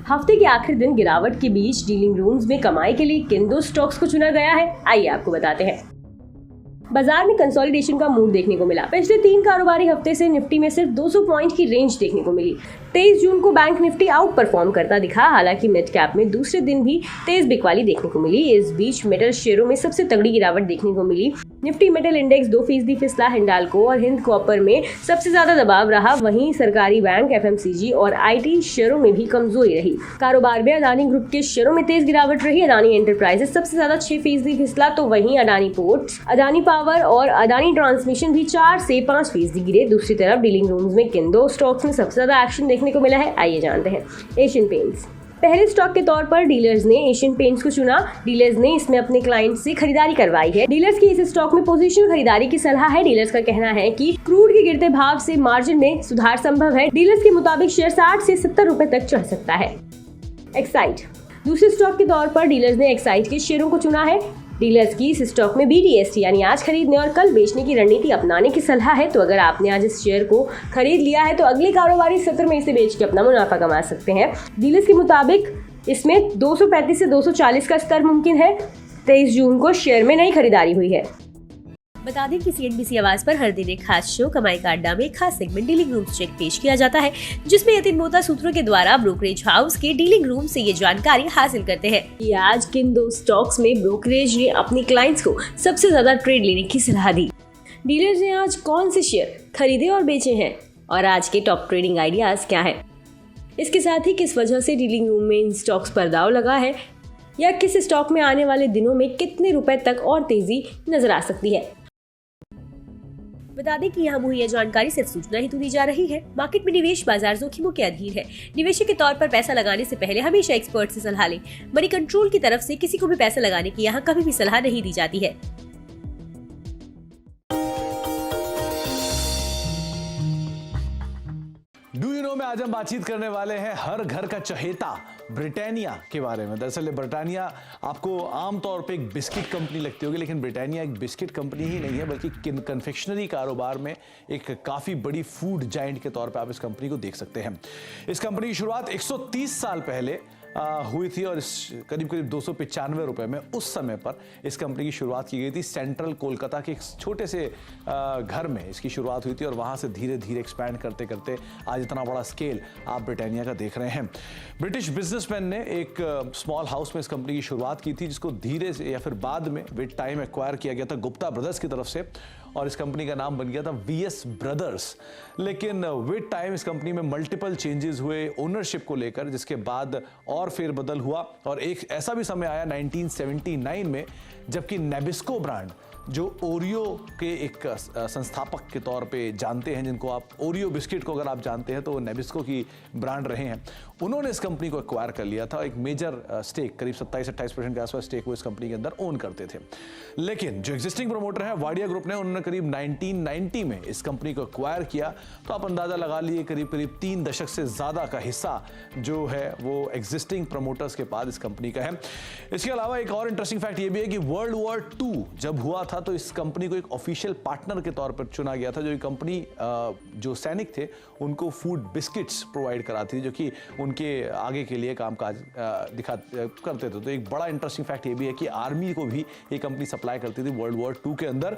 हफ्ते के आखिरी दिन गिरावट के बीच डीलिंग रूम्स में कमाई के लिए किन 2 स्टॉक्स को चुना गया है, आइए आपको बताते हैं। बाजार में कंसोलिडेशन का मूड देखने को मिला। पिछले 3 कारोबारी हफ्ते से निफ्टी में सिर्फ 200 पॉइंट की रेंज देखने को मिली। 23 जून को बैंक निफ्टी आउट परफॉर्म करता दिखा, हालांकि मिड कैप में दूसरे दिन भी तेज बिकवाली देखने को मिली। इस बीच मेटल शेयरों में सबसे तगड़ी गिरावट देखने को मिली। निफ्टी मेटल इंडेक्स 2% फिसला, हिंडाल्को और हिंद कॉपर में सबसे ज्यादा दबाव रहा। वहीं सरकारी बैंक, एफएमसीजी और आईटी शेयरों में भी कमजोरी रही। कारोबार में अदानी ग्रुप के शेयरों में तेज गिरावट रही। अदानी एंटरप्राइजेस सबसे ज्यादा 6% फिसला, तो वहीं अदानी पोर्ट्स, अदानी पावर और अदानी ट्रांसमिशन भी 4 से 5% गिरे। दूसरी तरफ डीलिंग रूम्स में किन 2 स्टॉक्स में सबसे ज्यादा एक्शन देखने को मिला है, आइए जानते हैं। एशियन पेंट्स पहले स्टॉक के तौर पर डीलर्स ने एशियन पेंट्स को चुना। डीलर्स ने इसमें अपने क्लाइंट से खरीदारी करवाई है। डीलर्स की इस स्टॉक में पोजीशन खरीदारी की सलाह है। डीलर्स का कहना है कि क्रूड के गिरते भाव से मार्जिन में सुधार संभव है। डीलर्स के मुताबिक शेयर 60 से 70 रुपए तक चढ़ सकता है। एक्साइड दूसरे स्टॉक के तौर पर डीलर्स ने एक्साइड के शेयरों को चुना है। डीलर्स की इस स्टॉक में BDST यानी आज खरीदने और कल बेचने की रणनीति अपनाने की सलाह है। तो अगर आपने आज इस शेयर को खरीद लिया है तो अगले कारोबारी सत्र में इसे बेच के अपना मुनाफा कमा सकते हैं। डीलर्स के मुताबिक इसमें 235 से 240 का स्तर मुमकिन है। 23 जून को शेयर में नई खरीदारी हुई है। बता दें कि CNBC आवाज पर हर दिन एक खास शो कमाई का अड्डा में एक खास सेगमेंट डीलिंग रूम चेक पेश किया जाता है, जिसमें यतिन मोहता सूत्रों के द्वारा ब्रोकरेज हाउस के डीलिंग रूम से ये जानकारी हासिल करते हैं कि आज किन 2 स्टॉक्स में ब्रोकरेज ने अपनी क्लाइंट्स को सबसे ज्यादा ट्रेड लेने की सलाह दी। डीलर्स ने आज कौन से शेयर खरीदे और बेचे हैं और आज के टॉप ट्रेडिंग आइडियाज क्या है। इसके साथ ही किस वजह से डीलिंग रूम में इन स्टॉक्स पर दाव लगा है या किस स्टॉक में आने वाले दिनों में कितने रुपए तक और तेजी नजर आ सकती है। बता दें कि यहाँ मुहैया जानकारी सिर्फ सूचना ही तो दी जा रही है। मार्केट में निवेश बाजार जोखिमों के अधीन है। निवेशक के तौर पर पैसा लगाने से पहले हमेशा एक्सपर्ट से सलाह लें। मनी कंट्रोल की तरफ से किसी को भी पैसा लगाने की यहाँ कभी भी सलाह नहीं दी जाती है। डू यू नो में आज हम बातचीत करने वाले हैं हर घर का चहेता ब्रिटानिया के बारे में। दरअसल ब्रिटानिया आपको आमतौर पे एक बिस्किट कंपनी लगती होगी, लेकिन ब्रिटानिया एक बिस्किट कंपनी ही नहीं है, बल्कि कन्फेक्शनरी कारोबार में एक काफ़ी बड़ी फूड जायंट के तौर पे आप इस कंपनी को देख सकते हैं। इस कंपनी की शुरुआत 130 साल पहले हुई थी और करीब 295 रुपए में उस समय पर इस कंपनी की शुरुआत की गई थी। सेंट्रल कोलकाता के एक छोटे से घर में इसकी शुरुआत हुई थी और वहाँ से धीरे धीरे एक्सपैंड करते करते आज इतना बड़ा स्केल आप ब्रिटानिया का देख रहे हैं। ब्रिटिश बिजनेसमैन ने एक स्मॉल हाउस में इस कंपनी की शुरुआत की थी, जिसको धीरे से या फिर बाद में विद टाइम एक्वायर किया गया था गुप्ता ब्रदर्स की तरफ से और इस कंपनी का नाम बन गया था VS ब्रदर्स। लेकिन विद टाइम इस कंपनी में मल्टीपल चेंजेस हुए ओनरशिप को लेकर, जिसके बाद और फेरबदल हुआ और एक ऐसा भी समय आया 1979 में जबकि नेबिस्को ब्रांड, जो ओरियो के एक संस्थापक के तौर पे जानते हैं, जिनको आप ओरियो बिस्किट को अगर आप जानते हैं तो वो नेबिस्को की ब्रांड रहे हैं, उन्होंने इस कंपनी को एक्वायर कर लिया था। एक मेजर स्टेक करीब 27-28% के आसपास स्टेक वो इस कंपनी के अंदर ओन करते थे। लेकिन जो एग्जिस्टिंग प्रमोटर है वाडिया ग्रुप ने, उन्होंने करीब 1990 में इस कंपनी को एक्वायर किया। तो आप अंदाजा लगा लिए करीब 3 दशक से ज्यादा का हिस्सा जो है वो एग्जिस्टिंग प्रमोटर्स के पास इस कंपनी का है। इसके अलावा एक और इंटरेस्टिंग फैक्ट ये भी है कि वर्ल्ड वॉर 2 जब हुआ था तो इस कंपनी को एक ऑफिशियल पार्टनर के तौर पर चुना गया था। जो ये कंपनी जो सैनिक थे उनको फूड बिस्किट्स प्रोवाइड कराती थी, जो कि उनके आगे के लिए कामकाज करते थे। तो एक बड़ा इंटरेस्टिंग फैक्ट ये भी है कि आर्मी को भी ये कंपनी सप्लाई करती थी वर्ल्ड वॉर 2 के अंदर।